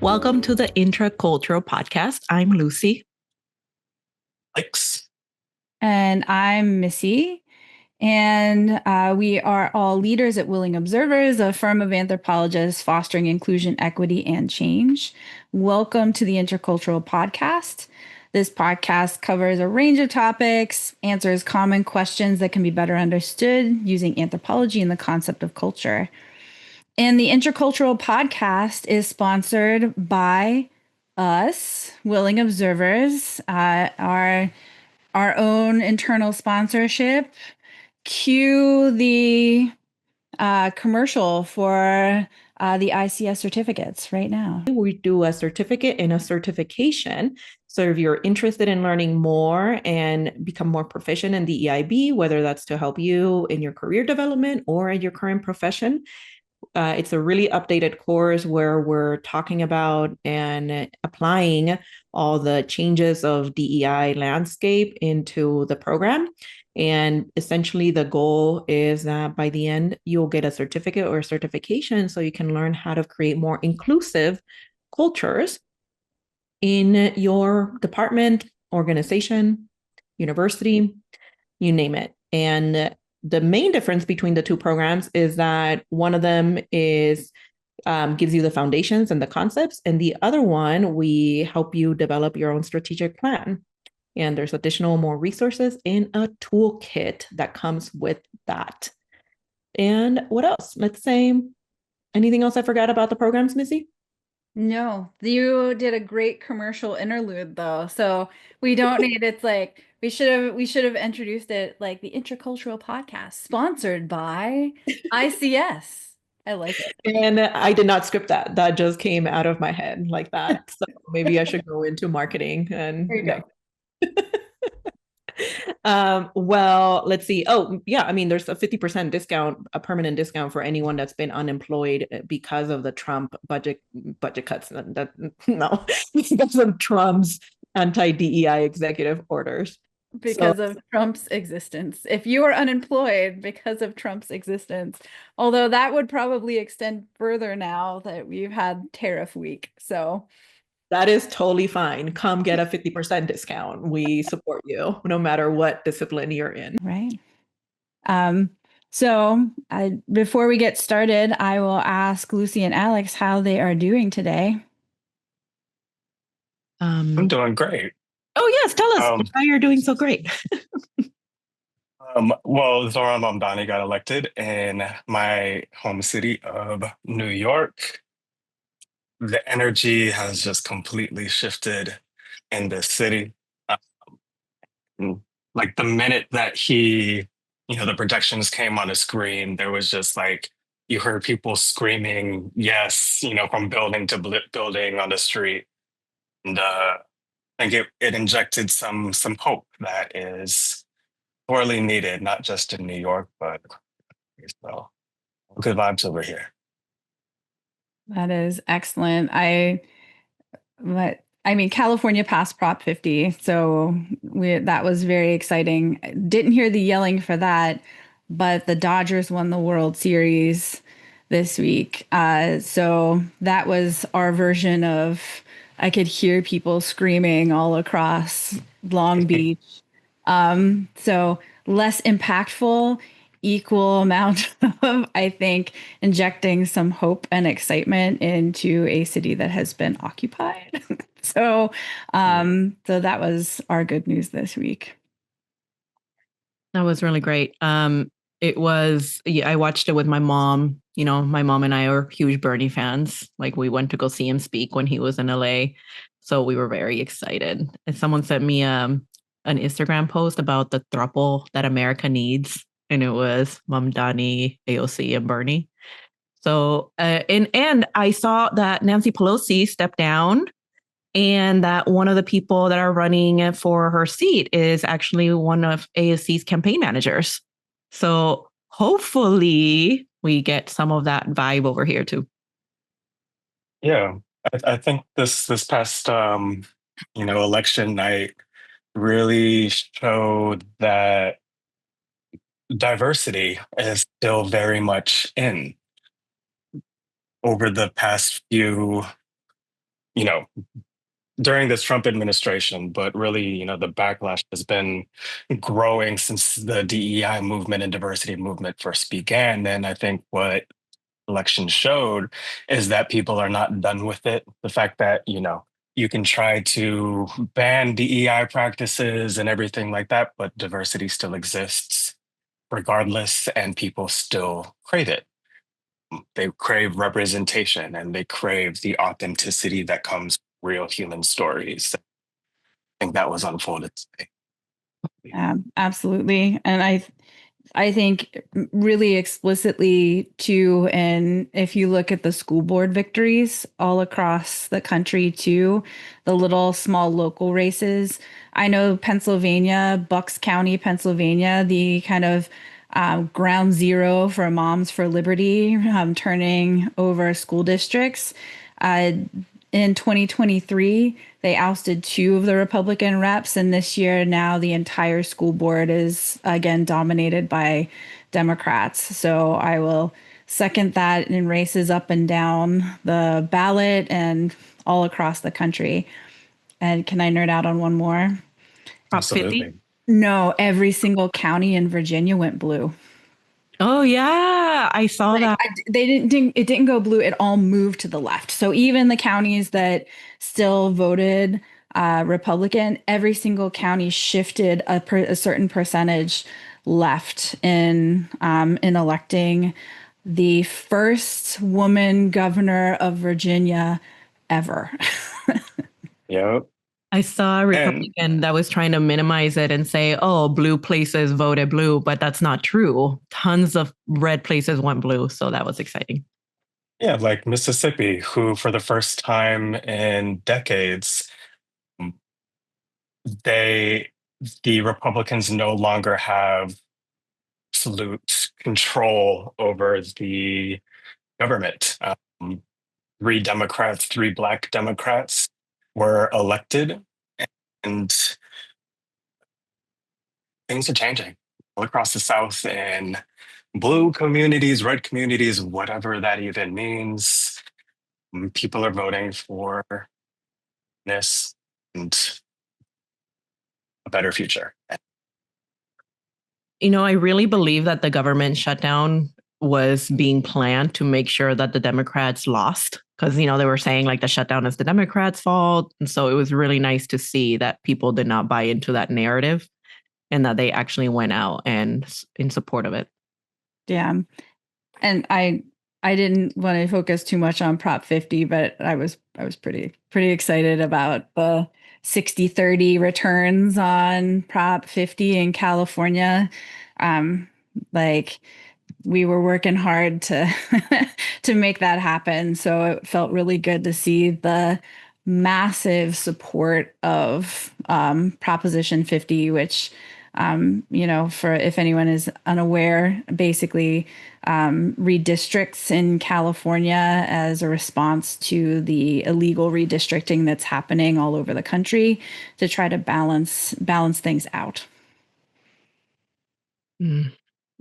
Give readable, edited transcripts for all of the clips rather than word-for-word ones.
Welcome to the IntraCultural Podcast. I'm Lucy. Thanks. And I'm Missy. And we are all leaders at Willing Observers, a firm of anthropologists fostering inclusion, equity, and change. Welcome to the IntraCultural Podcast. This podcast covers a range of topics, answers common questions that can be better understood using anthropology and the concept of culture. And the IntraCultural Podcast is sponsored by us, Willing Observers, our own internal sponsorship. Cue the commercial for the ICS certificates right now. We do a certificate and a certification. So if you're interested in learning more and become more proficient in the EIB, whether that's to help you in your career development or in your current profession, it's a really updated course where we're talking about and applying all the changes of DEI landscape into the program. And essentially the goal is that by the end, you'll get a certificate or a certification so you can learn how to create more inclusive cultures in your department, organization, university, you name it. And the main difference between the two programs is that one of them is gives you the foundations and the concepts, and the other one, we help you develop your own strategic plan. And there's additional more resources in a toolkit that comes with that. And what else? Let's say, anything else I forgot about the programs, Missy? No, you did a great commercial interlude though. So we don't need it's like we should have introduced it like the IntraCultural Podcast, sponsored by ICS. I like it. And I did not script that. That just came out of my head like that. So maybe I should go into marketing and There you go. Well, let's see. Oh, yeah. I mean, there's a 50% discount, a permanent discount for anyone that's been unemployed because of the Trump budget cuts. No, because of Trump's anti-DEI executive orders. Because of Trump's existence. If you are unemployed because of Trump's existence, although that would probably extend further now that we've had tariff week. So that is totally fine. Come get a 50% discount. We support you no matter what discipline you're in. Right. So before we get started, I will ask Lucy and Alex how they are doing today. I'm doing great. Oh, yes. Tell us why you're doing so great. Well, Zoran Mamdani got elected in my home city of New York. The energy has just completely shifted in this city. Like the minute that the projections came on the screen, there was just like, you heard people screaming, yes, from building to building on the street. And I think it injected some hope that is sorely needed, not just in New York, but so good vibes over here. That is excellent. California passed Prop 50, so that was very exciting. Didn't hear the yelling for that, but the Dodgers won the World Series this week. So that was our version of, I could hear people screaming all across Long Beach. So less impactful, equal amount of, I think, injecting some hope and excitement into a city that has been occupied. So that was our good news this week. That was really great. It was, I watched it with my mom. My mom and I are huge Bernie fans. Like, we went to go see him speak when he was in LA. So we were very excited. And someone sent me an Instagram post about the throuple that America needs. And it was Mamdani, AOC, and Bernie. So, and I saw that Nancy Pelosi stepped down, and that one of the people that are running for her seat is actually one of AOC's campaign managers. So hopefully we get some of that vibe over here too. Yeah, I think this past election night really showed that diversity is still very much in. Over the past few during this Trump administration, but really, the backlash has been growing since the DEI movement and diversity movement first began. And I think what elections showed is that people are not done with it. The fact that, you can try to ban DEI practices and everything like that, but diversity still exists regardless, and people still crave it. They crave representation and they crave the authenticity that comes from real human stories. I think that was unfolded today. Absolutely. And I think really explicitly too, and if you look at the school board victories all across the country too, the little small local races. I know Pennsylvania, Bucks County, Pennsylvania, the kind of ground zero for Moms for Liberty, turning over school districts. In 2023, they ousted 2 of the Republican reps. And this year, now the entire school board is again dominated by Democrats. So I will second that in races up and down the ballot and all across the country. And can I nerd out on one more? Prop 50? Absolutely. No, every single county in Virginia went blue. Oh yeah, I saw that. It didn't go blue. It all moved to the left. So even the counties that still voted Republican, every single county shifted a certain percentage left in electing the first woman governor of Virginia ever. Yep. I saw a Republican that was trying to minimize it and say, oh, blue places voted blue, but that's not true. Tons of red places went blue. So that was exciting. Yeah, like Mississippi, who for the first time in decades, the Republicans no longer have absolute control over the government. 3 Democrats, 3 Black Democrats were elected, and things are changing all across the South in blue communities, red communities, whatever that even means. People are voting for this and a better future. I really believe that the government shutdown was being planned to make sure that the Democrats lost because, they were saying like the shutdown is the Democrats' fault. And so it was really nice to see that people did not buy into that narrative and that they actually went out and in support of it. Yeah. And I didn't want to focus too much on Prop 50, but I was pretty excited about the 60-30 returns on Prop 50 in California. We were working hard to to make that happen. So it felt really good to see the massive support of Proposition 50, which for if anyone is unaware, basically redistricts in California as a response to the illegal redistricting that's happening all over the country to try to balance things out.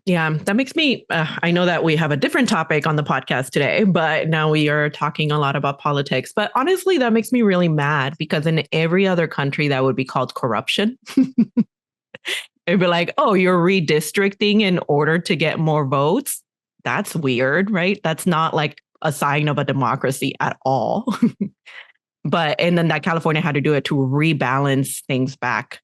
Yeah, that makes me, I know that we have a different topic on the podcast today, but now we are talking a lot about politics. But honestly, that makes me really mad because in every other country, that would be called corruption. It'd be like, oh, you're redistricting in order to get more votes. That's weird, right? That's not like a sign of a democracy at all. And then that California had to do it to rebalance things back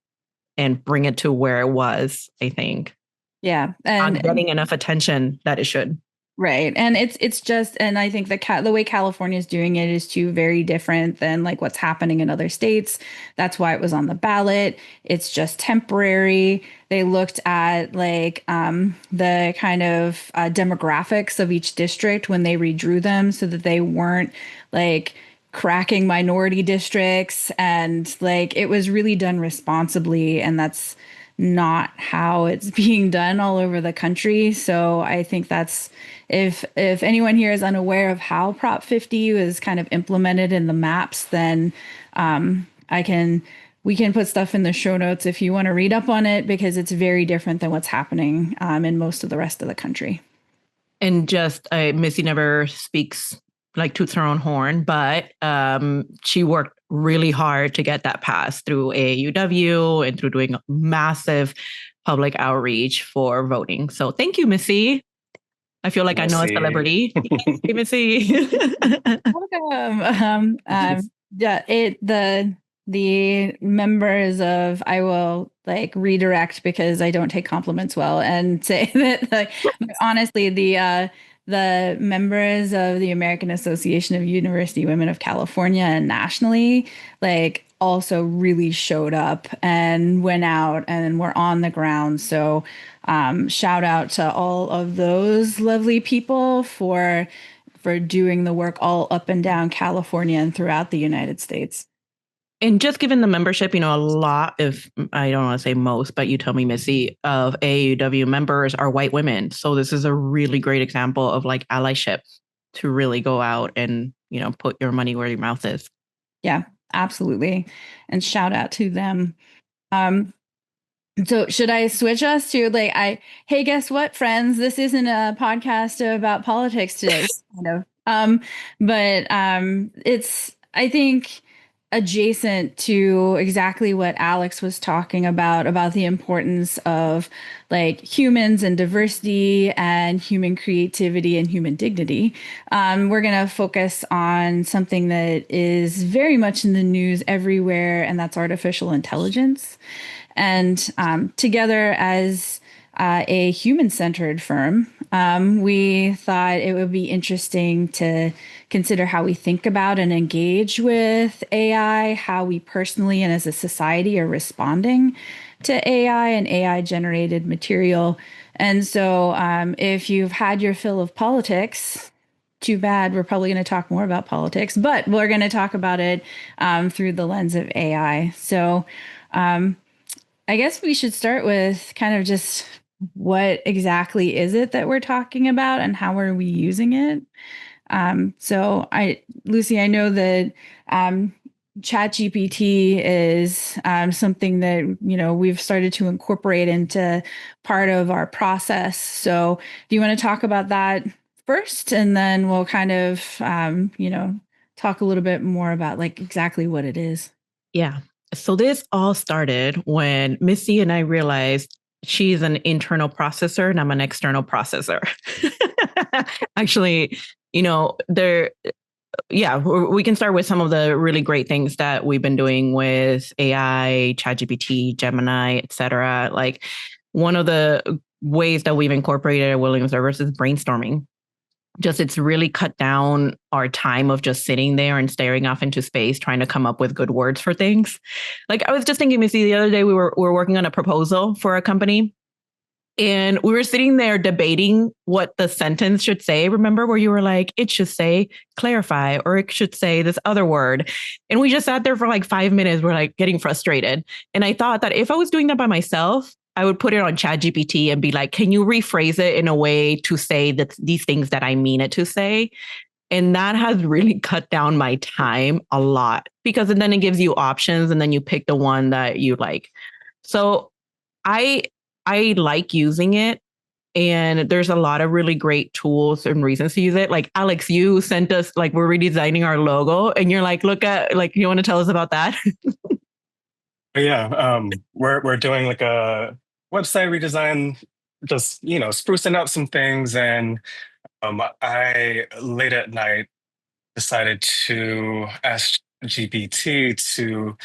and bring it to where it was, I think. Yeah. And getting enough attention that it should. Right. And it's just, and I think the way California is doing it is too very different than like what's happening in other states. That's why it was on the ballot. It's just temporary. They looked at like the kind of demographics of each district when they redrew them so that they weren't like cracking minority districts, and like it was really done responsibly, and that's not how it's being done all over the country. So I think that's if anyone here is unaware of how Prop 50 was kind of implemented in the maps, then we can put stuff in the show notes if you want to read up on it, because it's very different than what's happening in most of the rest of the country. And just Missy never speaks like toots her own horn, but she worked really hard to get that passed through AAUW and through doing massive public outreach for voting. So thank you, Missy. I feel like I know a celebrity. Hey, Missy. Welcome. The members of, I will like redirect because I don't take compliments well and say that like honestly the members of the American Association of University Women of California and nationally like also really showed up and went out and were on the ground. So shout out to all of those lovely people for doing the work all up and down California and throughout the United States. And just given the membership, a lot, if I don't want to say most, but you tell me, Missy, of AAUW members are white women. So this is a really great example of like allyship to really go out and, put your money where your mouth is. Yeah, absolutely. And shout out to them. So should I switch us to hey, guess what, friends? This isn't a podcast about politics today, kind of. But it's, I think, adjacent to exactly what Alex was talking about the importance of like humans and diversity and human creativity and human dignity. We're going to focus on something that is very much in the news everywhere, and that's artificial intelligence. And together as a human-centered firm, we thought it would be interesting to consider how we think about and engage with AI, how we personally and as a society are responding to AI and AI-generated material. And so if you've had your fill of politics, too bad. We're probably going to talk more about politics, but we're going to talk about it through the lens of AI. So I guess we should start with kind of just what exactly is it that we're talking about and how are we using it? Lucy, I know that ChatGPT is something that, we've started to incorporate into part of our process. So do you want to talk about that first? And then we'll kind of, talk a little bit more about like exactly what it is. Yeah. So this all started when Missy and I realized she's an internal processor and I'm an external processor. Actually, we can start with some of the really great things that we've been doing with AI, ChatGPT, Gemini, et cetera. Like one of the ways that we've incorporated at Willing Observers is brainstorming. It's really cut down our time of just sitting there and staring off into space, trying to come up with good words for things. Like I was just thinking, Missy, the other day we were working on a proposal for a company and we were sitting there debating what the sentence should say. Remember where you were like, it should say clarify, or it should say this other word. And we just sat there for like 5 minutes. We're like getting frustrated. And I thought that if I was doing that by myself, I would put it on ChatGPT and be like, can you rephrase it in a way to say that these things that I mean it to say? And that has really cut down my time a lot because then it gives you options and then you pick the one that you like. So I like using it. And there's a lot of really great tools and reasons to use it. Like Alex, you sent us, like we're redesigning our logo and you're like, look at, like, you want to tell us about that? Yeah, we're doing like a website redesign, just sprucing up some things, and I late at night decided to ask GPT to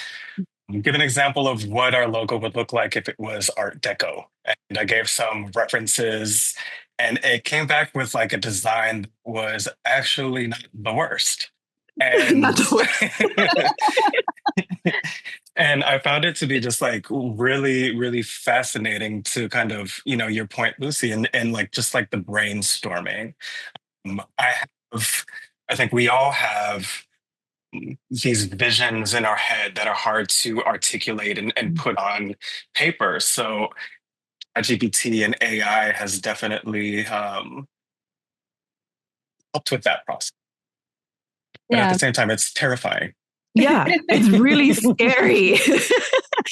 give an example of what our logo would look like if it was Art Deco, and I gave some references, and it came back with like a design that was actually not the worst, and Not the worst. And I found it to be just like really, really fascinating to kind of, your point, Lucy, and like just like the brainstorming. I think we all have these visions in our head that are hard to articulate and put on paper. So GPT and AI has definitely helped with that process. But at the same time, it's terrifying. Yeah, it's really scary.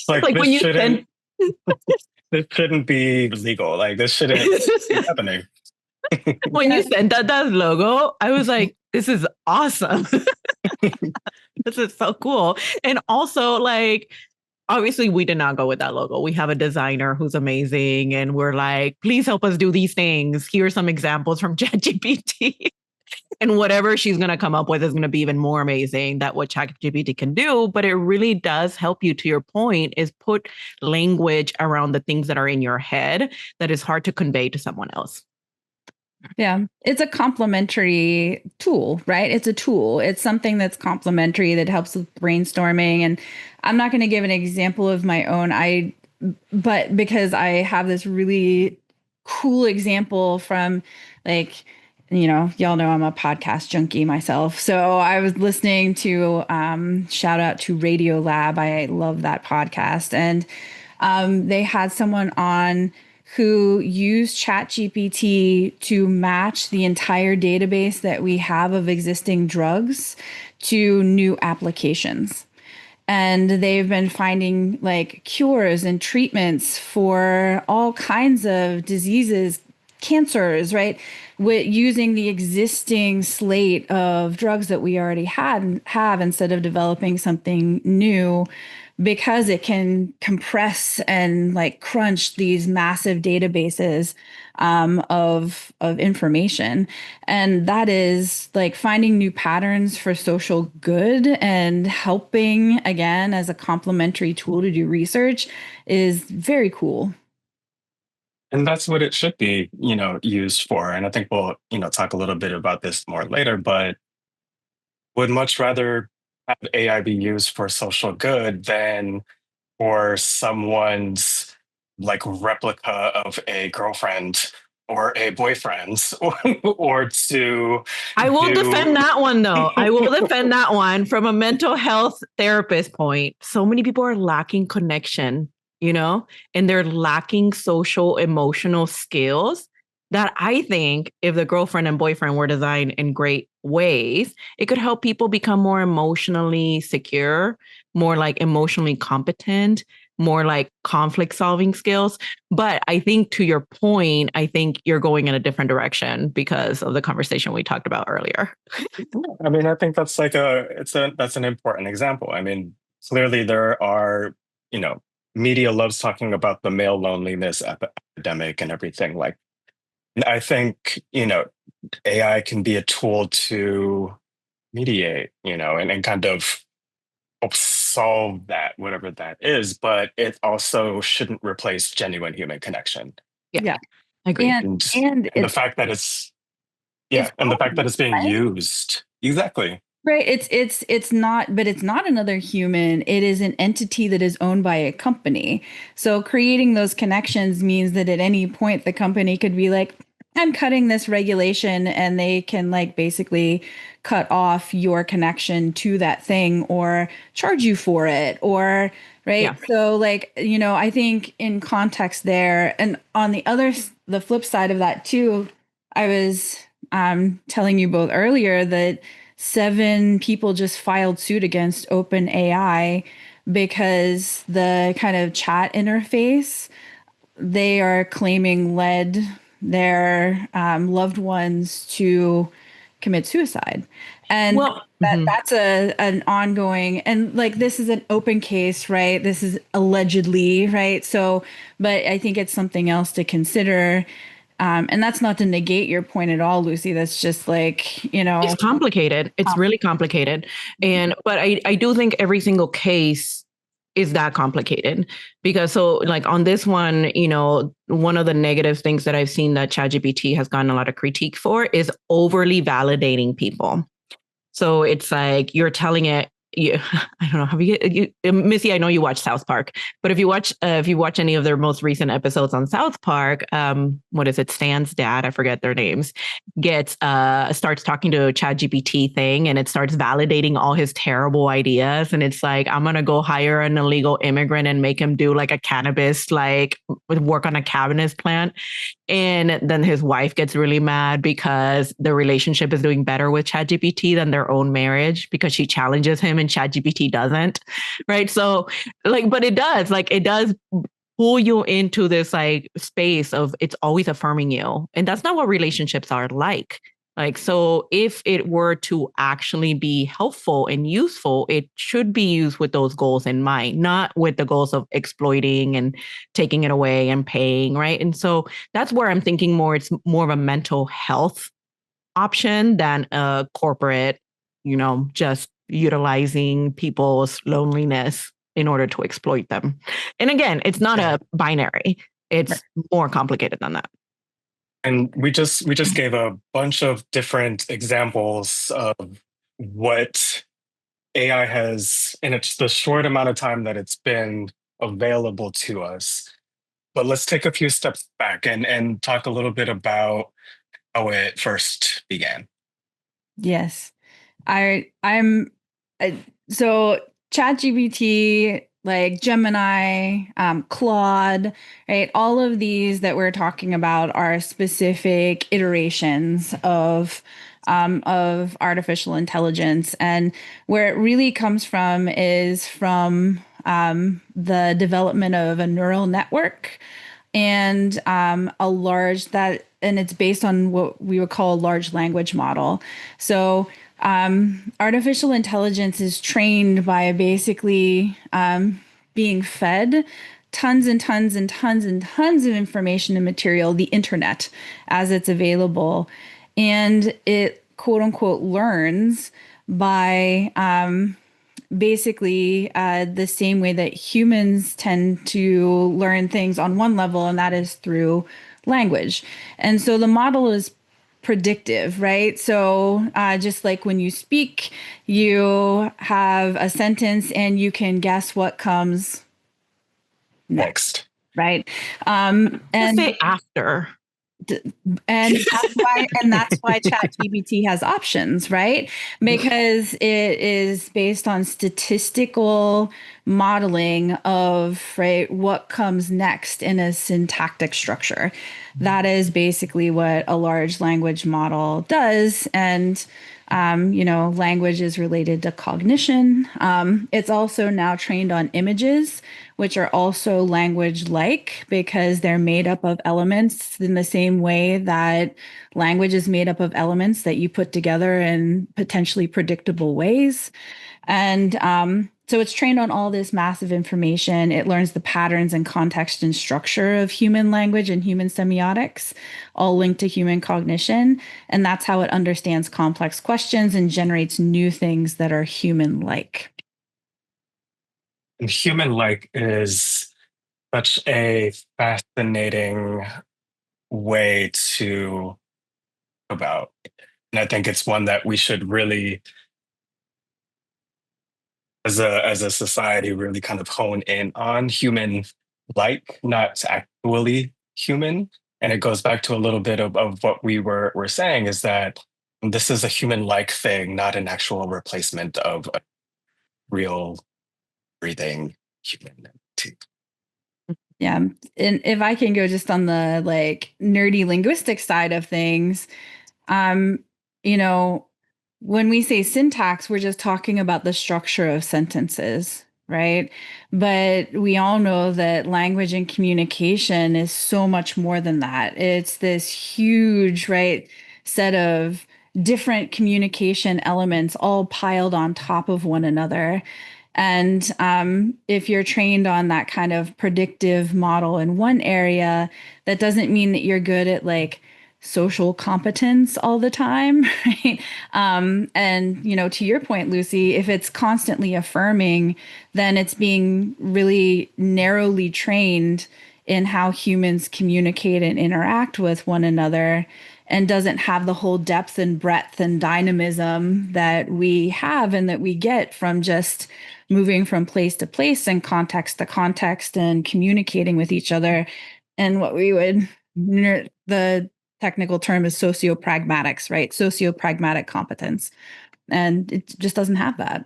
Like when you send, this shouldn't be legal. Like this shouldn't be happening. When you sent that logo, I was like, this is awesome. This is so cool. And also, like, obviously, we did not go with that logo. We have a designer who's amazing. And we're like, please help us do these things. Here are some examples from ChatGPT. And whatever she's going to come up with is going to be even more amazing than what ChatGPT can do. But it really does help you, to your point, is put language around the things that are in your head that is hard to convey to someone else. Yeah, it's a complementary tool, right? It's a tool. It's something that's complementary that helps with brainstorming. And I'm not going to give an example of my own, but because I have this really cool example from, like, y'all know I'm a podcast junkie myself. So I was listening to, shout out to Radio Lab. I love that podcast. And they had someone on who used ChatGPT to match the entire database that we have of existing drugs to new applications. And they've been finding like cures and treatments for all kinds of diseases, cancers, right? With using the existing slate of drugs that we already have instead of developing something new, because it can compress and like crunch these massive databases of information. And that is like finding new patterns for social good and helping, again, as a complementary tool to do research is very cool. And that's what it should be, used for. And I think we'll, talk a little bit about this more later, but would much rather have AI be used for social good than for someone's like replica of a girlfriend or a boyfriend or to I will do defend that one, though. I will defend that one from a mental health therapist point. So many people are lacking connection, and they're lacking social emotional skills that I think if the girlfriend and boyfriend were designed in great ways, it could help people become more emotionally secure, more like emotionally competent, more like conflict solving skills. But I think, to your point, I think you're going in a different direction because of the conversation we talked about earlier. I mean, I think that's that's an important example. I mean, clearly there are, media loves talking about the male loneliness epidemic and everything. Like, I think, AI can be a tool to mediate, and kind of help solve that, whatever that is, but it also shouldn't replace genuine human connection. Yeah. I agree. And And the fact that it's and the fact that it's being used. Exactly. Right. It's not, but it's not another human. It is an entity that is owned by a company. So creating those connections means that at any point the company could be like, I'm cutting this regulation, and they can like basically cut off your connection to that thing or charge you for it, or right. Yeah. So like, I think in context there, and on the flip side of that too, I was telling you both earlier that 7 people just filed suit against OpenAI because the kind of chat interface they are claiming led their loved ones to commit suicide. And that's an ongoing, and like, this is an open case, right? This is allegedly, right? So, but I think it's something else to consider. And that's not to negate your point at all, Lucy. That's just like, it's complicated. It's really complicated. But I do think every single case is that complicated, because so like on this one, one of the negative things that I've seen that ChatGPT has gotten a lot of critique for is overly validating people. So it's like you're telling it, I don't know. Have you, Missy? I know you watch South Park, but if you watch any of their most recent episodes on South Park, what is it? Stan's dad, I forget their names, starts talking to a ChatGPT thing, and it starts validating all his terrible ideas. And it's like, I'm gonna go hire an illegal immigrant and make him do like a cannabis, like work on a cannabis plant. And then his wife gets really mad because the relationship is doing better with ChatGPT than their own marriage, because she challenges him and ChatGPT doesn't. Right. So like, but it does pull you into this like space of it's always affirming you. And that's not what relationships are like. Like, so if it were to actually be helpful and useful, it should be used with those goals in mind, not with the goals of exploiting and taking it away and paying, right? And so that's where I'm thinking more, it's more of a mental health option than a corporate, just utilizing people's loneliness in order to exploit them. And again, it's not a binary. It's more complicated than that. And we just gave a bunch of different examples of what AI has in the short amount of time that it's been available to us. But let's take a few steps back and talk a little bit about how it first began. Yes. So ChatGPT, like Gemini, Claude, right? All of these that we're talking about are specific iterations of artificial intelligence, and where it really comes from is from the development of a neural network and and it's based on what we would call a large language model. So artificial intelligence is trained by basically being fed tons and tons and tons and tons of information and material, the internet, as it's available. And it, quote unquote, learns by basically the same way that humans tend to learn things on one level, and that is through language. And so the model is predictive, right? So just like when you speak, you have a sentence and you can guess what comes next, right? And say after. And that's why ChatGPT has options, right? Because it is based on statistical modeling of, right, what comes next in a syntactic structure. That is basically what a large language model does. And language is related to cognition. It's also now trained on images, which are also language-like because they're made up of elements in the same way that language is made up of elements that you put together in potentially predictable ways. And so it's trained on all this massive information. It learns the patterns and context and structure of human language and human semiotics, all linked to human cognition. And that's how it understands complex questions and generates new things that are human-like. And human-like is such a fascinating way to about. And I think it's one that we should really, as a society, really kind of hone in on. Human-like, not actually human. And it goes back to a little bit of what we were saying, is that this is a human-like thing, not an actual replacement of a real breathing human too. Yeah. And if I can go just on the like nerdy linguistic side of things, when we say syntax, we're just talking about the structure of sentences, right? But we all know that language and communication is so much more than that. It's this huge, right, set of different communication elements all piled on top of one another. And if you're trained on that kind of predictive model in one area, that doesn't mean that you're good at like social competence all the time, right? And to your point, Lucy, if it's constantly affirming, then it's being really narrowly trained in how humans communicate and interact with one another, and doesn't have the whole depth and breadth and dynamism that we have and that we get from just moving from place to place and context to context and communicating with each other. And what we would, the technical term is sociopragmatics, right? Sociopragmatic competence. And it just doesn't have that.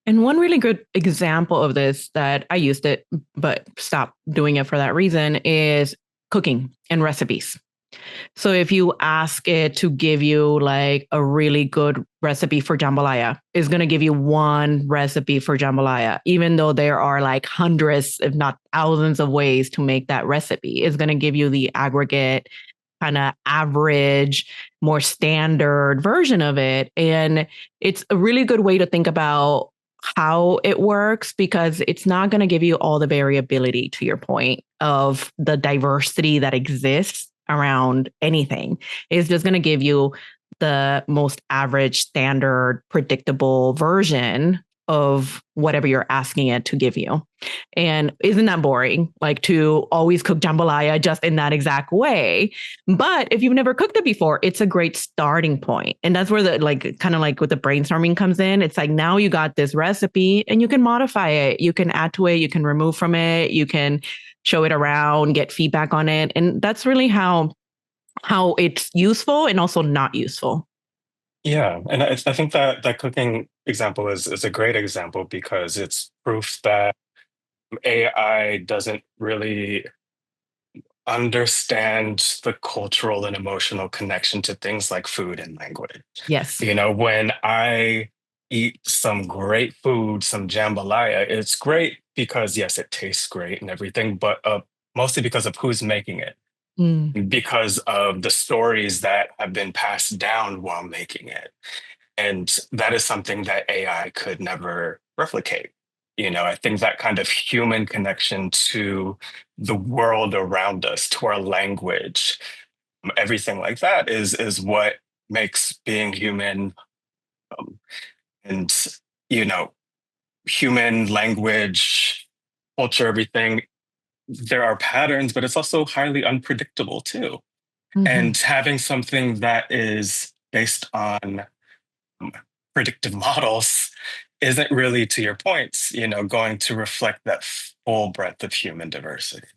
And one really good example of this that I used it, but stopped doing it for that reason, is cooking and recipes. So if you ask it to give you like a really good recipe for jambalaya, it's going to give you one recipe for jambalaya, even though there are like hundreds, if not thousands of ways to make that recipe. It's going to give you the aggregate kind of average, more standard version of it. And it's a really good way to think about how it works, because it's not going to give you all the variability, to your point, of the diversity that exists around anything. It's just going to give you the most average, standard, predictable version of whatever you're asking it to give you. And isn't that boring? Like, to always cook jambalaya just in that exact way. But if you've never cooked it before, it's a great starting point. And that's where the, like, kind of like with the brainstorming comes in. It's like, now you got this recipe and you can modify it. You can add to it. You can remove from it. You can show it around, get feedback on it. And that's really how it's useful and also not useful. Yeah, and I think that that cooking example is a great example because it's proof that AI doesn't really understand the cultural and emotional connection to things like food and language. Yes. When I eat some great food, some jambalaya, it's great because yes, it tastes great and everything, but mostly because of who's making it, because of the stories that have been passed down while making it. And that is something that AI could never replicate. I think that kind of human connection to the world around us, to our language, everything like that is what makes being human. And, you know, human language, culture, everything, there are patterns, but it's also highly unpredictable too. And having something that is based on predictive models isn't really, to your points, going to reflect that full breadth of human diversity.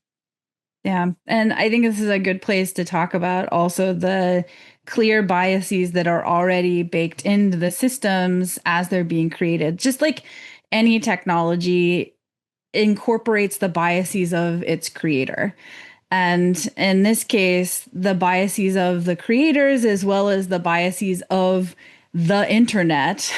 Yeah. And I think this is a good place to talk about also the clear biases that are already baked into the systems as they're being created. Just like any technology incorporates the biases of its creator. And in this case, the biases of the creators as well as the biases of the internet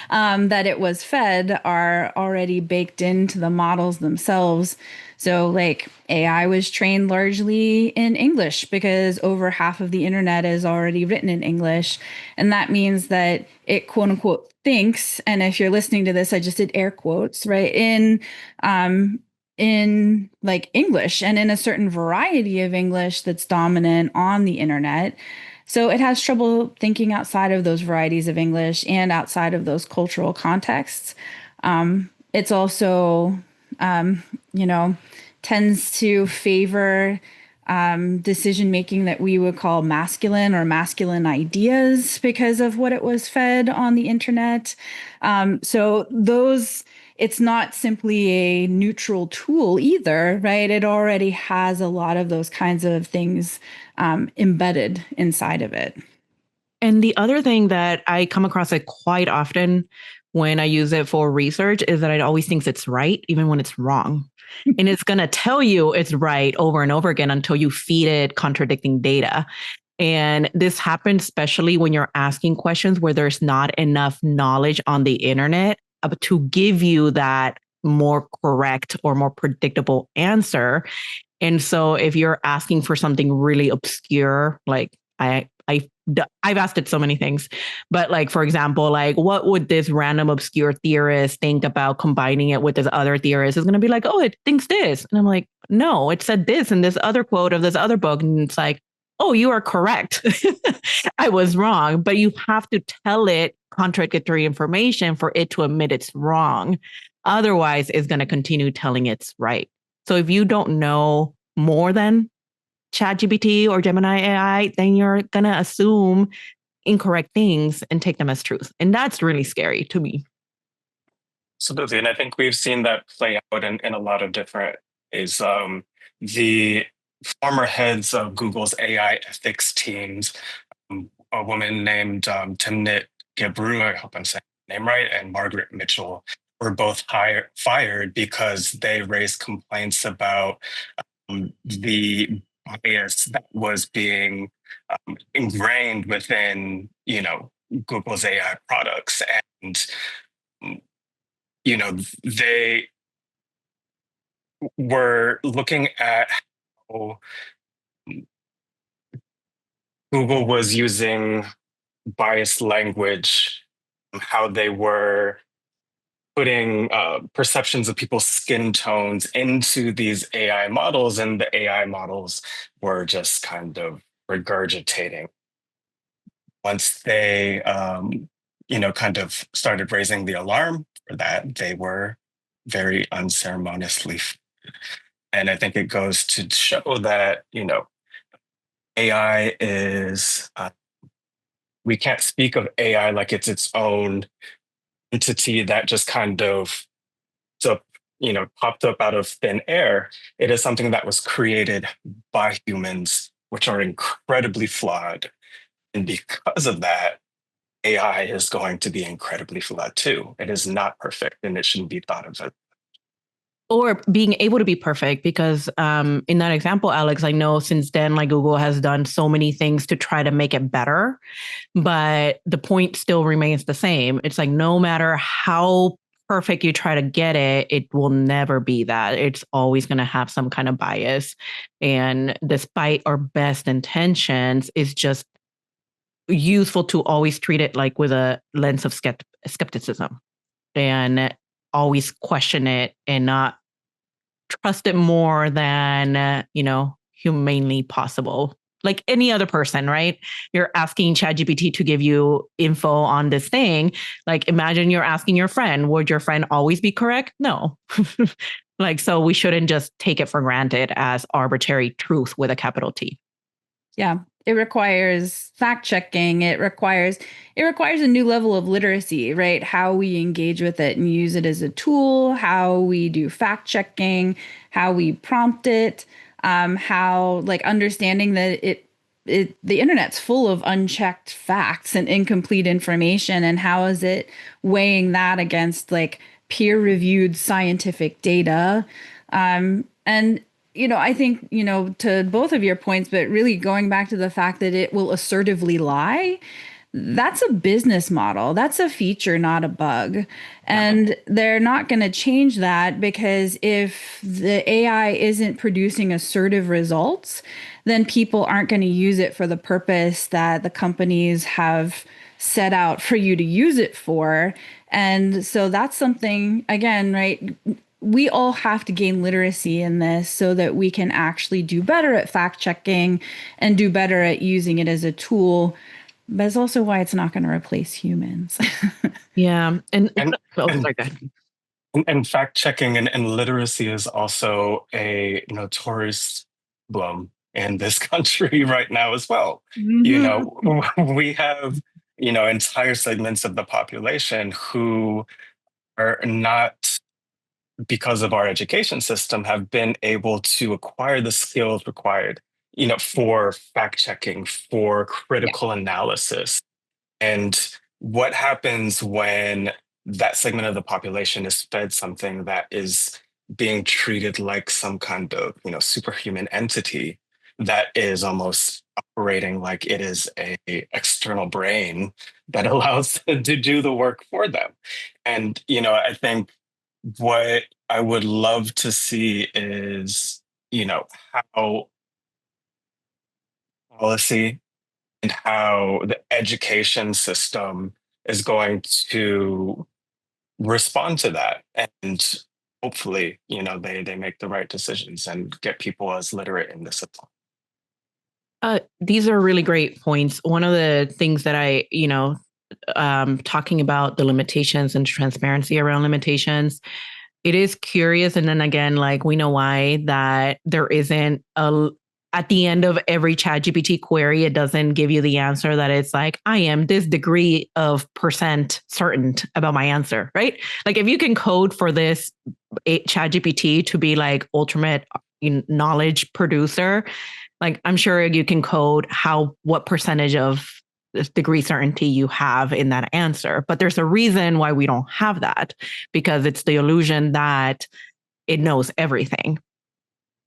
that it was fed are already baked into the models themselves. So, like, AI was trained largely in English because over half of the internet is already written in English. And that means that it, quote unquote, thinks, and if you're listening to this, I just did air quotes, right? In like English and in a certain variety of English that's dominant on the internet. So it has trouble thinking outside of those varieties of English and outside of those cultural contexts. It's also, um, you know, tends to favor decision making that we would call masculine or masculine ideas because of what it was fed on the internet. So those, it's not simply a neutral tool either, right? It already has a lot of those kinds of things embedded inside of it. And the other thing that I come across it quite often when I use it for research is that it always thinks it's right, even when it's wrong. And it's going to tell you it's right over and over again until you feed it contradicting data. And this happens especially when you're asking questions where there's not enough knowledge on the internet to give you that more correct or more predictable answer. And so if you're asking for something really obscure, like I've asked it so many things, but like, for example, like, what would this random obscure theorist think about combining it with this other theorist? Is going to be like, oh, it thinks this. And I'm like, no, it said this in this other quote of this other book. And it's like, oh, you are correct. I was wrong. But you have to tell it contradictory information for it to admit it's wrong. Otherwise, it's going to continue telling it's right. So if you don't know more than ChatGPT or Gemini AI, then you're going to assume incorrect things and take them as truth. And that's really scary to me. Absolutely. And I think we've seen that play out in a lot of different ways. The former heads of Google's AI ethics teams, a woman named Timnit Gebru, I hope I'm saying her name right, and Margaret Mitchell were both fired because they raised complaints about the bias that was being ingrained within, Google's AI products. And, they were looking at how Google was using biased language, how they were putting perceptions of people's skin tones into these AI models, and the AI models were just kind of regurgitating. Once they, kind of started raising the alarm for that, they were very unceremoniously. And I think it goes to show that, AI is, we can't speak of AI like it's its own entity that just kind of so popped up out of thin air. It is something that was created by humans, which are incredibly flawed. And because of that, AI is going to be incredibly flawed too. It is not perfect, and it shouldn't be thought of as. Or being able to be perfect, because in that example, Alex, I know since then, like Google has done so many things to try to make it better, but the point still remains the same. It's like no matter how perfect you try to get it, it will never be that. It's always going to have some kind of bias. And despite our best intentions, it's just useful to always treat it like with a lens of skepticism, and always question it and not trust it more than, humanely possible. Like any other person, right? You're asking ChatGPT to give you info on this thing. Like imagine you're asking your friend, would your friend always be correct? No. Like, so we shouldn't just take it for granted as arbitrary truth with a capital T. Yeah. It requires fact checking. It requires a new level of literacy, right? How we engage with it and use it as a tool, how we do fact checking, how we prompt it, how like understanding that the internet's full of unchecked facts and incomplete information, and how is it weighing that against like peer-reviewed scientific data, and I think, to both of your points, but really going back to the fact that it will assertively lie, that's a business model. That's a feature, not a bug. And they're not going to change that, because if the AI isn't producing assertive results, then people aren't going to use it for the purpose that the companies have set out for you to use it for. And so that's something, again, right? We all have to gain literacy in this so that we can actually do better at fact checking and do better at using it as a tool. But it's also why it's not going to replace humans. Yeah. And fact checking and literacy is also a notorious problem in this country right now as well. We have entire segments of the population who are not, because of our education system, have been able to acquire the skills required, for fact checking, for critical analysis. And what happens when that segment of the population is fed something that is being treated like some kind of, superhuman entity that is almost operating like it is a external brain that allows them to do the work for them. And, I think what I would love to see is, how policy and how the education system is going to respond to that. And hopefully, they make the right decisions and get people as literate in this as well. These are really great points. One of the things that I, talking about the limitations and transparency around limitations, it is curious. And then again, like we know why that there isn't at the end of every ChatGPT query, it doesn't give you the answer that it's like, I am this degree of percent certain about my answer, right? Like if you can code for this ChatGPT to be like ultimate knowledge producer, like I'm sure you can code what percentage of degree certainty you have in that answer. But there's a reason why we don't have that, because it's the illusion that it knows everything.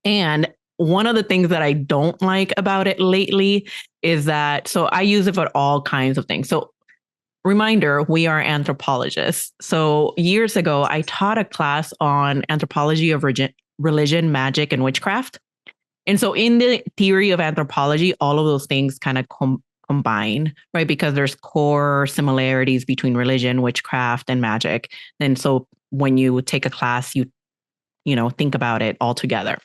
And one of the things that I don't like about it lately is that, so I use it for all kinds of things. So reminder, we are anthropologists. So years ago, I taught a class on anthropology of religion, magic, and witchcraft. And so in the theory of anthropology, all of those things kind of combine, right? Because there's core similarities between religion, witchcraft, and magic. And so when you take a class, you know, think about it all together.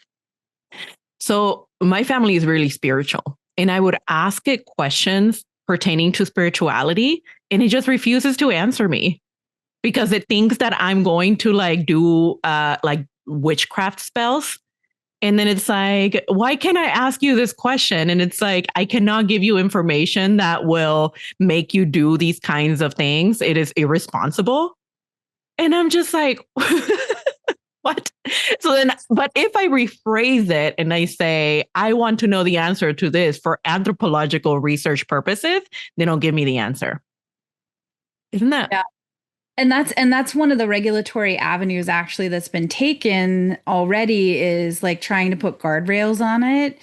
So my family is really spiritual, and I would ask it questions pertaining to spirituality, and it just refuses to answer me because it thinks that I'm going to like do like witchcraft spells. And then it's like, why can't I ask you this question? And it's like, I cannot give you information that will make you do these kinds of things. It is irresponsible. And I'm just like, what? So then, but if I rephrase it and I say, I want to know the answer to this for anthropological research purposes, they don't give me the answer. Isn't that? Yeah. And that's one of the regulatory avenues actually that's been taken already, is like trying to put guardrails on it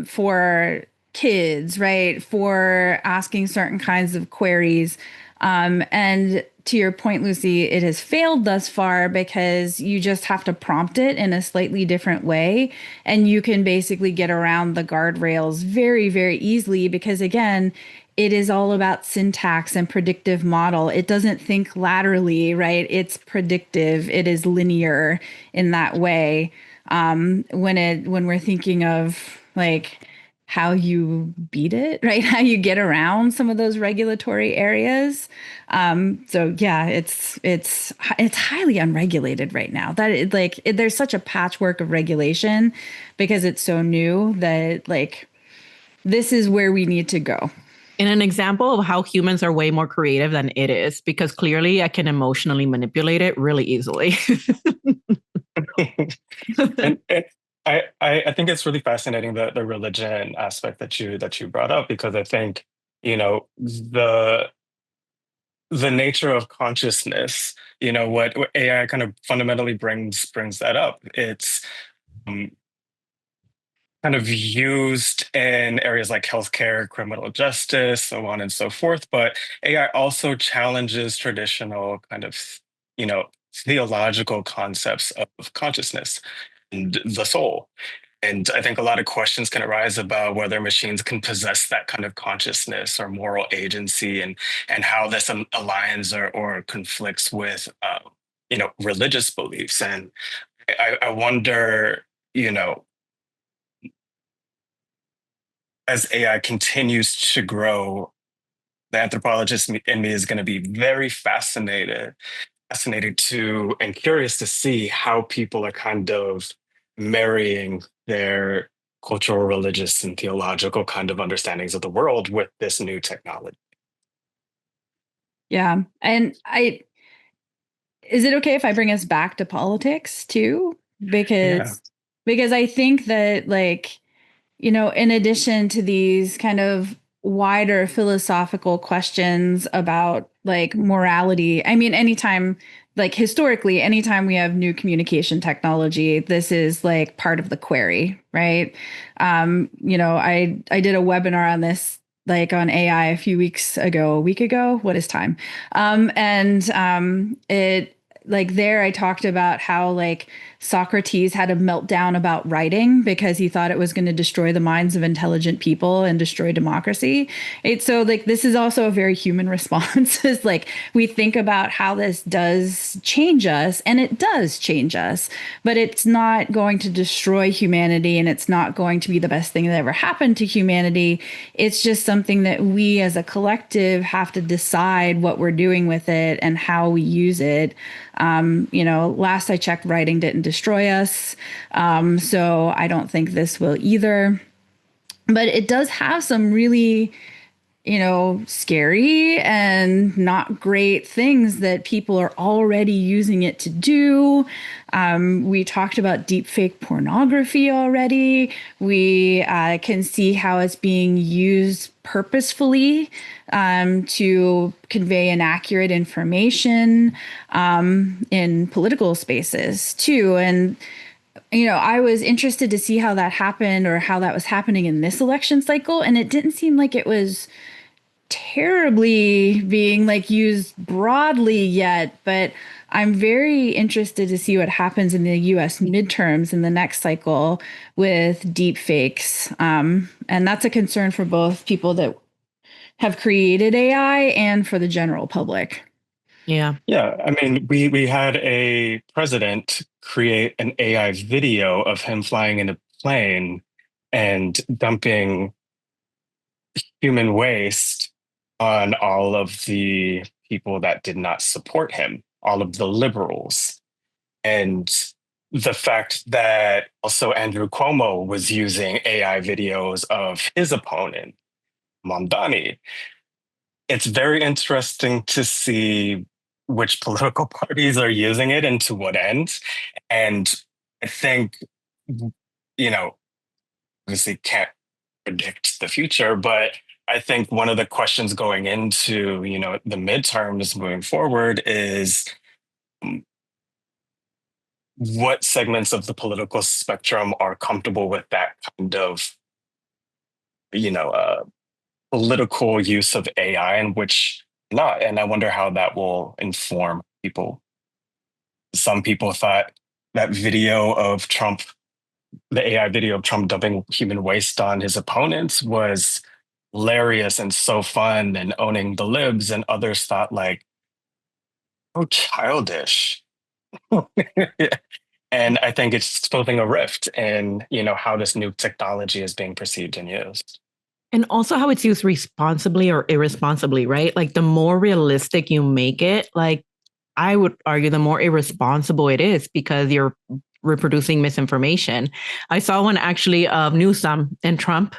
for kids, right? For asking certain kinds of queries. And to your point, Lucy, it has failed thus far because you just have to prompt it in a slightly different way. And you can basically get around the guardrails very, very easily because, again, it is all about syntax and predictive model. It doesn't think laterally, right? It's predictive. It is linear in that way. When we're thinking of like how you beat it, right? How you get around some of those regulatory areas. So yeah, it's highly unregulated right now. There's such a patchwork of regulation because it's so new that like this is where we need to go. And an example of how humans are way more creative than it is, because clearly I can emotionally manipulate it really easily. and I think it's really fascinating the religion aspect that you brought up, because I think, you know, the nature of consciousness, you know, what AI kind of fundamentally brings that up. It's um, kind of used in areas like healthcare, criminal justice, so on and so forth. But AI also challenges traditional kind of, you know, theological concepts of consciousness and the soul. And I think a lot of questions can arise about whether machines can possess that kind of consciousness or moral agency, and how this aligns or conflicts with, you know, religious beliefs. And I wonder, you know, as AI continues to grow, the anthropologist in me is going to be very fascinated to and curious to see how people are kind of marrying their cultural, religious, and theological kind of understandings of the world with this new technology. Yeah. Is it okay if I bring us back to politics too? Yeah. Because I think that like, you know, in addition to these kind of wider philosophical questions about like morality, I mean, anytime, like historically, anytime we have new communication technology, this is like part of the query, right? You know, I did a webinar on this like on AI a week ago. What is time? It like there I talked about how like Socrates had a meltdown about writing because he thought it was going to destroy the minds of intelligent people and destroy democracy. It's so like this is also a very human response. Is like we think about how this does change us, and it does change us, but it's not going to destroy humanity, and it's not going to be the best thing that ever happened to humanity. It's just something that we as a collective have to decide what we're doing with it and how we use it. You know, last I checked, writing didn't destroy us. So I don't think this will either. But it does have some really, you know, scary and not great things that people are already using it to do. We talked about deepfake pornography already. We can see how it's being used purposefully to convey inaccurate information in political spaces too. And you know, I was interested to see how that happened or how that was happening in this election cycle, and it didn't seem like it was terribly being like used broadly yet, but I'm very interested to see what happens in the US midterms in the next cycle with deep fakes. And that's a concern for both people that have created AI and for the general public. Yeah. Yeah, I mean, we had a president create an AI video of him flying in a plane and dumping human waste on all of the people that did not support him, all of the liberals. And the fact that also Andrew Cuomo was using AI videos of his opponent, Mamdani. It's very interesting to see which political parties are using it and to what end. And I think, obviously can't predict the future, but I think one of the questions going into, the midterms moving forward is what segments of the political spectrum are comfortable with that kind of, political use of AI and which not. And I wonder how that will inform people. Some people thought that video of Trump, the AI video of Trump dumping human waste on his opponents was hilarious and so fun and owning the libs, and others thought like, oh, childish. And I think it's exposing a rift in, how this new technology is being perceived and used. And also how it's used responsibly or irresponsibly, right? Like the more realistic you make it, like I would argue the more irresponsible it is because you're reproducing misinformation. I saw one actually of Newsom and Trump.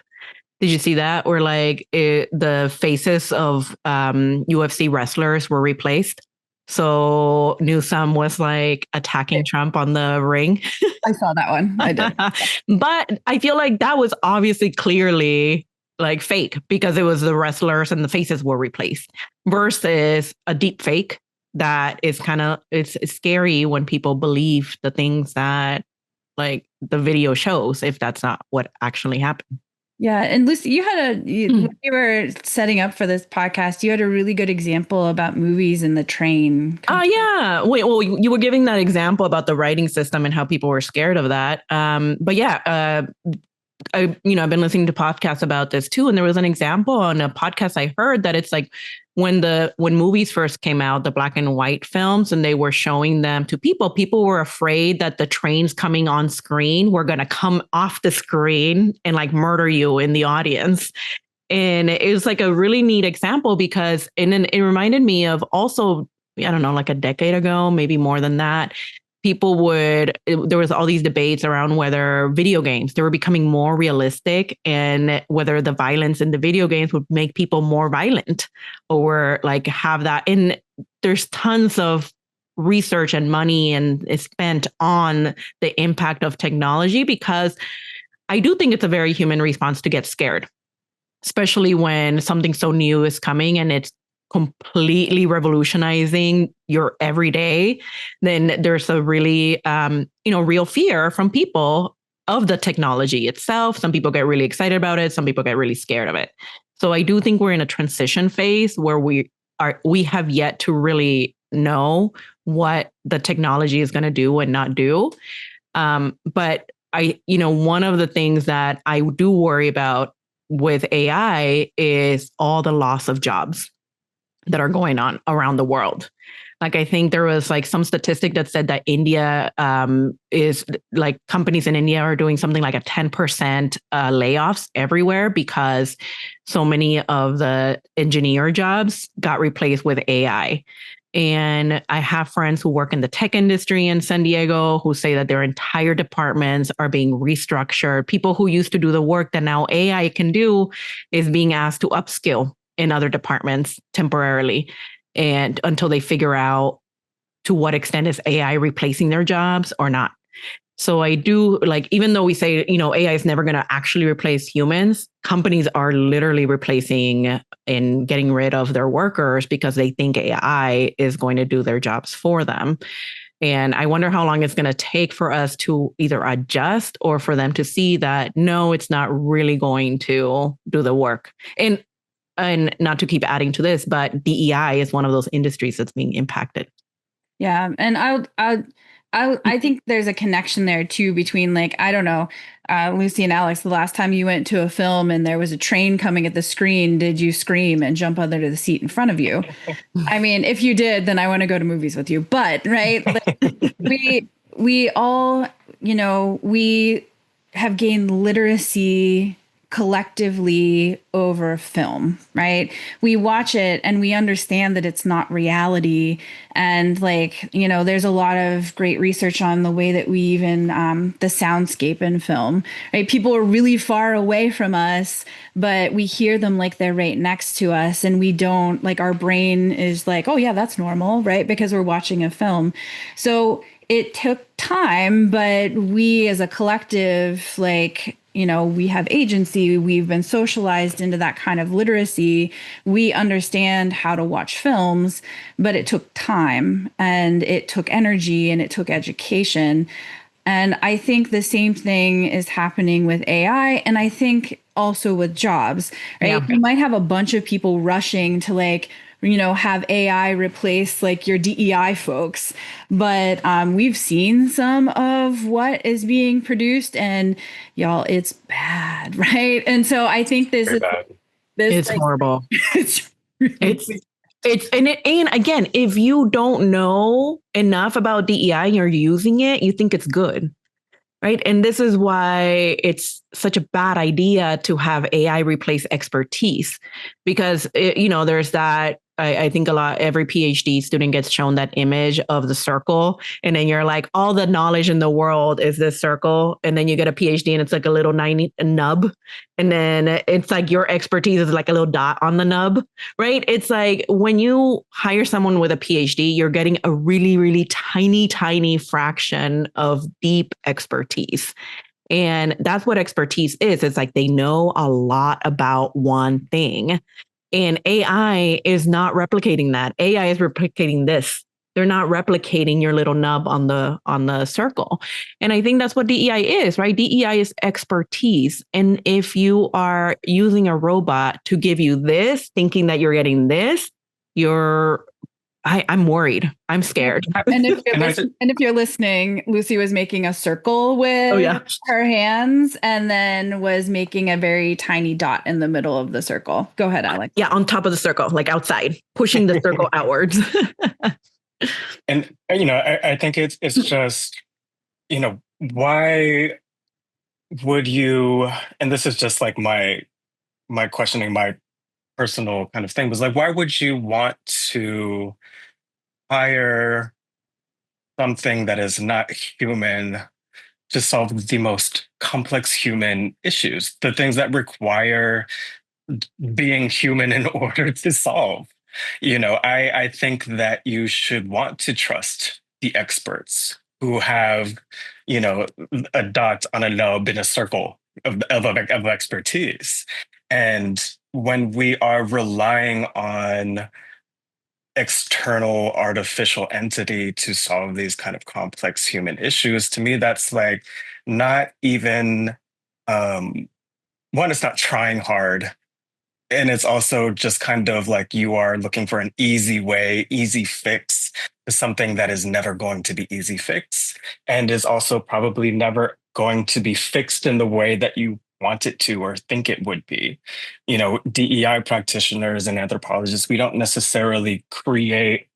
Did you see that? Where like the faces of UFC wrestlers were replaced. So Newsom was like attacking Trump on the ring. I saw that one. I did. But I feel like that was obviously clearly like fake because it was the wrestlers and the faces were replaced versus a deep fake that is kind of, it's scary when people believe the things that like the video shows if that's not what actually happened. Yeah. And Lucy, when you were setting up for this podcast, you had a really good example about movies and the train. Oh, yeah. Wait, well, you were giving that example about the writing system and how people were scared of that. But yeah, I've been listening to podcasts about this too. And there was an example on a podcast I heard that it's like when movies first came out, the black and white films, and they were showing them to people were afraid that the trains coming on screen were going to come off the screen and like murder you in the audience. And it was like a really neat example because, and then it reminded me of also, I don't know, like a decade ago, maybe more than that, there was all these debates around whether video games, they were becoming more realistic and whether the violence in the video games would make people more violent or like have that. And there's tons of research and money and is spent on the impact of technology because I do think it's a very human response to get scared, especially when something so new is coming and it's completely revolutionizing your everyday, then there's a really, real fear from people of the technology itself. Some people get really excited about it. Some people get really scared of it. So I do think we're in a transition phase where we have yet to really know what the technology is going to do and not do. But one of the things that I do worry about with AI is all the loss of jobs that are going on around the world. Like, I think there was like some statistic that said that India is like companies in India are doing something like a 10% layoffs everywhere because so many of the engineer jobs got replaced with AI. And I have friends who work in the tech industry in San Diego who say that their entire departments are being restructured. People who used to do the work that now AI can do is being asked to upskill in other departments temporarily and until they figure out to what extent is AI replacing their jobs or not. So I do like, even though we say, AI is never going to actually replace humans, companies are literally replacing and getting rid of their workers because they think AI is going to do their jobs for them. And I wonder how long it's going to take for us to either adjust or for them to see that, no, it's not really going to do the work. And and not to keep adding to this, but DEI is one of those industries that's being impacted. Yeah, and I think there's a connection there too between, like, I don't know, Lucy and Alex, the last time you went to a film and there was a train coming at the screen, did you scream and jump under the seat in front of you? I mean, if you did, then I want to go to movies with you. But right, like, we all, we have gained literacy collectively over film, right? We watch it and we understand that it's not reality. And like, there's a lot of great research on the way that we even the soundscape in film, right? People are really far away from us, but we hear them like they're right next to us, and we don't, like, our brain is like, oh yeah, that's normal, right? Because we're watching a film. So it took time, but we as a collective, like, we have agency. We've been socialized into that kind of literacy. We understand how to watch films, but it took time and it took energy and it took education. And I think the same thing is happening with AI. And I think also with jobs, right? Yeah. You might have a bunch of people rushing to, like, have AI replace like your DEI folks. But we've seen some of what is being produced, and y'all, it's bad, right? And so I think this Very is bad. It's like, horrible. it's and again, if you don't know enough about DEI and you're using it, you think it's good. Right. And this is why it's such a bad idea to have AI replace expertise, because, there's that. I think every PhD student gets shown that image of the circle. And then you're like, all the knowledge in the world is this circle. And then you get a PhD and it's like a little nub. And then it's like your expertise is like a little dot on the nub. Right. It's like when you hire someone with a PhD, you're getting a really, really tiny fraction of deep expertise. And that's what expertise is. It's like they know a lot about one thing. And AI is not replicating that. AI is replicating this. They're not replicating your little nub on the circle. And I think that's what DEI is, right? DEI is expertise. And if you are using a robot to give you this, thinking that you're getting this, I'm worried. I'm scared. And if you're listening, Lucy was making a circle with her hands and then was making a very tiny dot in the middle of the circle. Go ahead, Alex. Yeah, on top of the circle, like outside, pushing the circle outwards. And I think it's just, why would you? And this is just like my questioning, my personal kind of thing was like, why would you want to hire something that is not human to solve the most complex human issues, the things that require being human in order to solve? I think that you should want to trust the experts who have, a dot on a nub in a circle of expertise. And when we are relying on external artificial entity to solve these kind of complex human issues, to me that's like not even one, it's not trying hard, and it's also just kind of like you are looking for an easy way, easy fix to something that is never going to be easy fix, and is also probably never going to be fixed in the way that you want it to or think it would be. DEI practitioners and anthropologists, we don't necessarily create,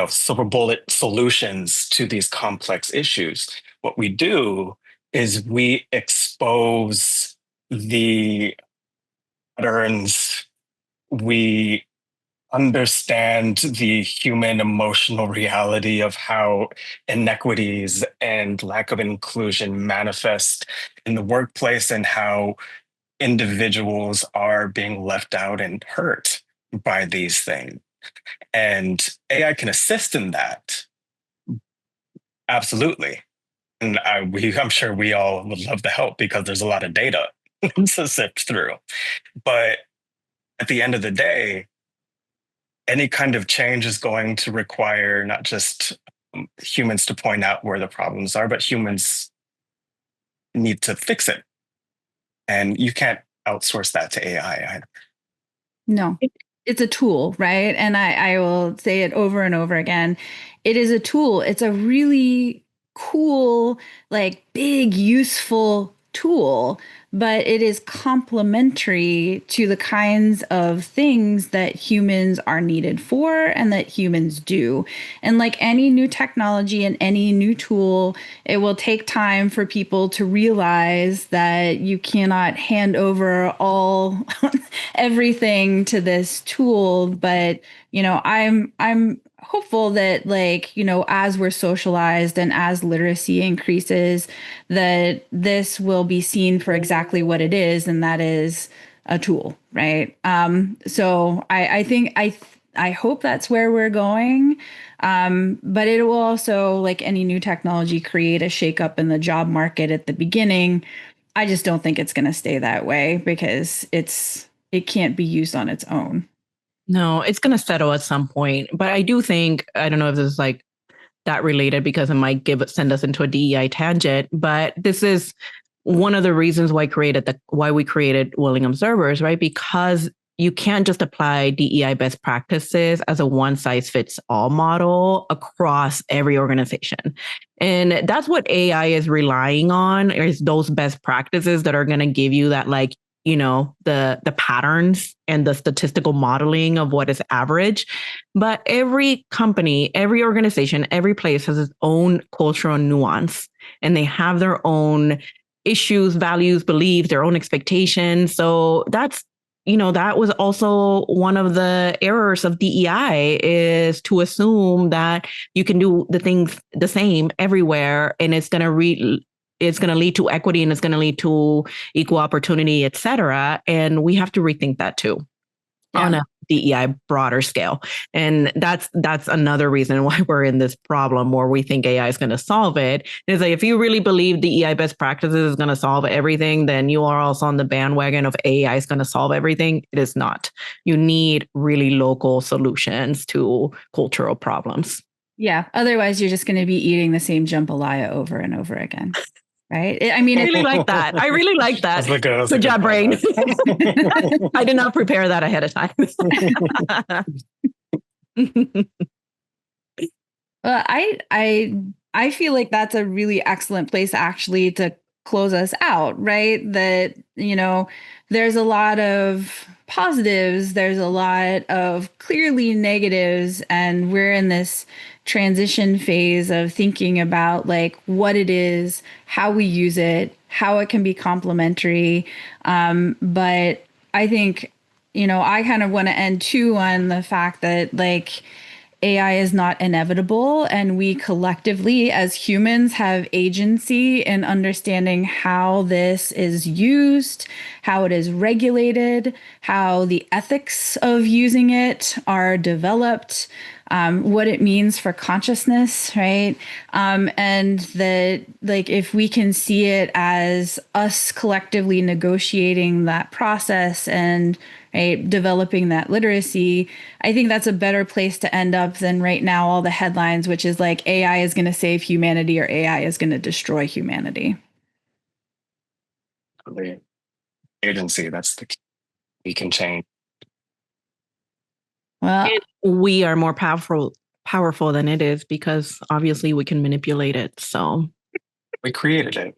silver bullet solutions to these complex issues. What we do is we expose the patterns, we understand the human emotional reality of how inequities and lack of inclusion manifest in the workplace, and how individuals are being left out and hurt by these things. And AI can assist in that. Absolutely. And I'm sure we all would love to help because there's a lot of data to sift through. But at the end of the day, any kind of change is going to require not just humans to point out where the problems are, but humans need to fix it. And you can't outsource that to AI either. No, it's a tool, right? And I will say it over and over again. It is a tool. It's a really cool, like big, useful tool, but it is complementary to the kinds of things that humans are needed for and that humans do. And like any new technology and any new tool, it will take time for people to realize that you cannot hand over all everything to this tool. But I'm hopeful that, like, as we're socialized and as literacy increases, that this will be seen for exactly what it is, and that is a tool, right? So I think I hope that's where we're going. But it will also, like any new technology, create a shakeup in the job market at the beginning. I just don't think it's going to stay that way because it can't be used on its own. No, it's going to settle at some point. But I do think, I don't know if this is like that related because it might send us into a DEI tangent, but this is one of the reasons why we created Willing Observers, right? Because you can't just apply DEI best practices as a one size fits all model across every organization. And that's what AI is relying on, is those best practices that are going to give you that, like, the patterns and the statistical modeling of what is average. But every company, every organization, every place has its own cultural nuance, and they have their own issues, values, beliefs, their own expectations. So that was also one of the errors of DEI, is to assume that you can do the things the same everywhere, and it's going to lead to equity, and it's going to lead to equal opportunity, et cetera. And we have to rethink that too, on a DEI broader scale. And that's another reason why we're in this problem where we think AI is going to solve it. It's like, if you really believe DEI best practices is going to solve everything, then you are also on the bandwagon of AI is going to solve everything. It is not. You need really local solutions to cultural problems. Yeah. Otherwise, you're just going to be eating the same jambalaya over and over again. Right. I really like that. I really like that. Good job, brain. I did not prepare that ahead of time. Well, I feel like that's a really excellent place actually to close us out, right? That, there's a lot of positives, there's a lot of clearly negatives, and we're in this transition phase of thinking about like what it is, how we use it, how it can be complementary. But I think, I kind of want to end too on the fact that, like, AI is not inevitable, and we collectively as humans have agency in understanding how this is used, how it is regulated, how the ethics of using it are developed, what it means for consciousness, right? And that, like, if we can see it as us collectively negotiating that process and developing that literacy, I think that's a better place to end up than right now all the headlines, which is like AI is going to save humanity or AI is going to destroy humanity. The agency, that's the key. We can change. Well, we are more powerful than it is, because obviously we can manipulate it. So we created it.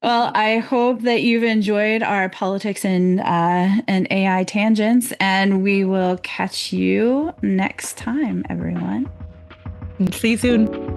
Well, I hope that you've enjoyed our politics and AI tangents, and we will catch you next time, everyone. See you soon.